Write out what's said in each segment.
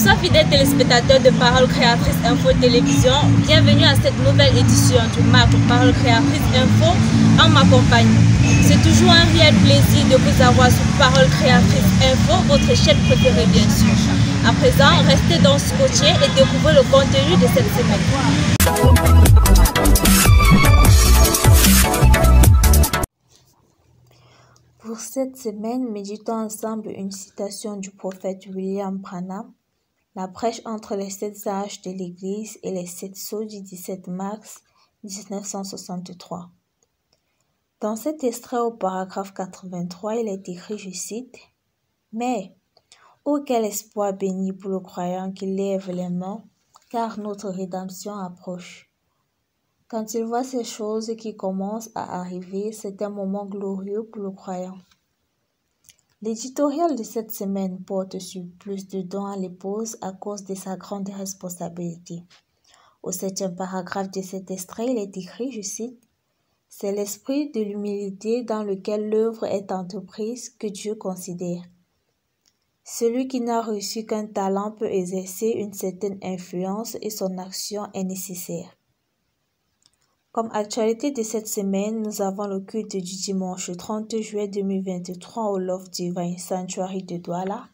Bonsoir fidèles téléspectateurs de Parole Créatrice Info Télévision, bienvenue à cette nouvelle édition du MAC Parole Créatrice Info en ma compagnie. C'est toujours un réel plaisir de vous avoir sur Parole Créatrice Info, votre chaîne préférée bien sûr. À présent, restez donc scotchés et découvrez le contenu de cette semaine. Pour cette semaine, méditons ensemble une citation du prophète William Branham, la prêche entre les 7 âges de l'Église et les 7 sceaux du 17 mars 1963. Dans cet extrait au paragraphe 83, il est écrit, je cite, « Mais, oh quel espoir béni pour le croyant qui lève les mains, car notre rédemption approche. » Quand il voit ces choses qui commencent à arriver, c'est un moment glorieux pour le croyant. L'éditorial de cette semaine porte sur plus de dons à l'épouse à cause de sa grande responsabilité. Au 7e paragraphe de cet extrait, il est écrit, je cite, « C'est l'esprit de l'humilité dans lequel l'œuvre est entreprise que Dieu considère. Celui qui n'a reçu qu'un talent peut exercer une certaine influence et son action est nécessaire. » Comme actualité de cette semaine, nous avons le culte du dimanche 30 juillet 2023 au Love Divine Sanctuary de Douala,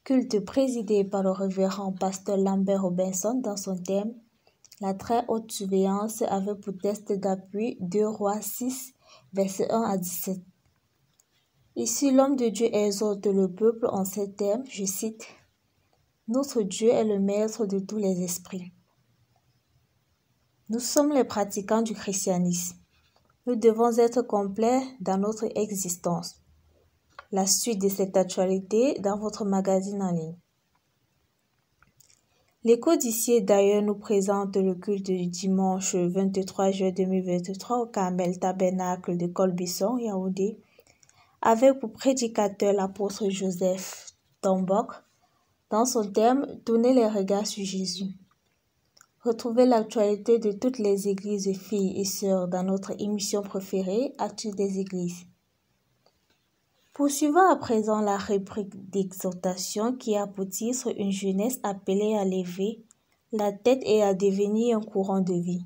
culte présidé par le révérend pasteur Lambert Robinson dans son thème « La très haute surveillance avec pour test d'appui 2 Rois 6, versets 1 à 17. » Ici, l'homme de Dieu exhorte le peuple en ces termes, je cite, « Notre Dieu est le maître de tous les esprits. » Nous sommes les pratiquants du christianisme. Nous devons être complets dans notre existence. La suite de cette actualité dans votre magazine en ligne. L'écho d'ici d'ailleurs nous présente le culte du dimanche 23 juillet 2023 au Carmel Tabernacle de Colbisson, Yaoundé, avec pour prédicateur l'apôtre Joseph Tombok, dans son thème « Tournez les regards sur Jésus ». Retrouvez l'actualité de toutes les églises filles et sœurs dans notre émission préférée, Actu des églises. Poursuivons à présent la rubrique d'exhortation qui a pour titre une jeunesse appelée à lever la tête et à devenir un courant de vie.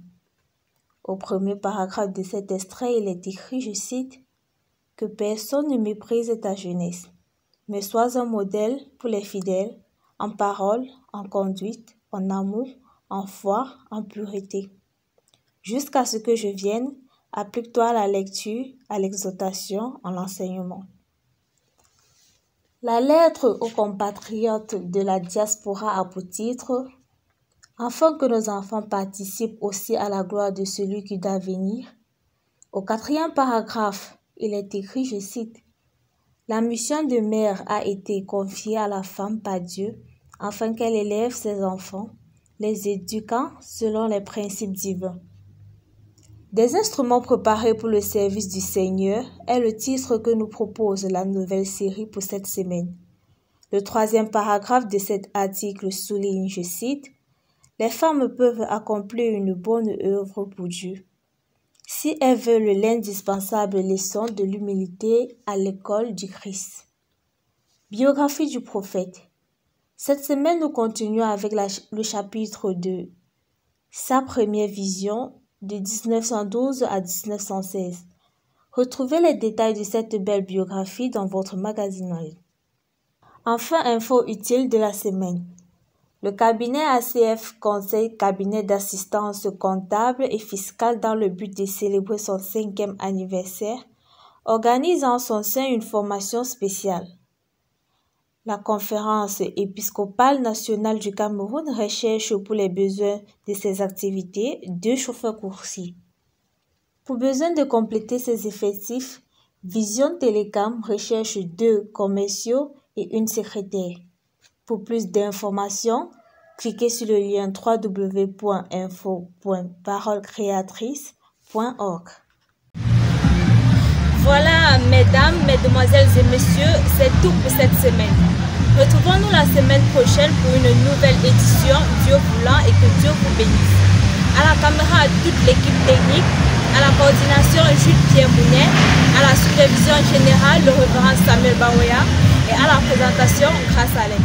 Au premier paragraphe de cet extrait, il est écrit, je cite, « Que personne ne méprise ta jeunesse, mais sois un modèle pour les fidèles, en parole, en conduite, en amour, en foi, en pureté. Jusqu'à ce que je vienne, applique-toi à la lecture, à l'exhortation, à l'enseignement. » La lettre aux compatriotes de la diaspora a pour titre « Afin que nos enfants participent aussi à la gloire de celui qui doit venir ». Au 4e paragraphe, il est écrit, je cite, « La mission de mère a été confiée à la femme par Dieu afin qu'elle élève ses enfants, les éduquant selon les principes divins. » Des instruments préparés pour le service du Seigneur est le titre que nous propose la nouvelle série pour cette semaine. Le 3e paragraphe de cet article souligne, je cite, « Les femmes peuvent accomplir une bonne œuvre pour Dieu si elles veulent l'indispensable leçon de l'humilité à l'école du Christ. » Biographie du prophète. Cette semaine, nous continuons avec le chapitre de sa première vision de 1912 à 1916. Retrouvez les détails de cette belle biographie dans votre magazine en ligne. Enfin, info utile de la semaine. Le cabinet ACF Conseil Cabinet d'assistance comptable et fiscale dans le but de célébrer son 5e anniversaire organise en son sein une formation spéciale. La conférence épiscopale nationale du Cameroun recherche pour les besoins de ses activités 2 chauffeurs coursiers. Pour besoin de compléter ses effectifs, Vision Télécom recherche 2 commerciaux et une secrétaire. Pour plus d'informations, cliquez sur le lien www.info.parolecreatrice.org. Voilà, mesdames, mesdemoiselles et messieurs, c'est tout pour cette semaine. Retrouvons-nous la semaine prochaine pour une nouvelle édition, Dieu voulant, et que Dieu vous bénisse. À la caméra, toute l'équipe technique, à la coordination, Jules-Pierre Mounet, à la supervision générale, le révérend Samuel Baouya, et à la présentation, Grâce Alain.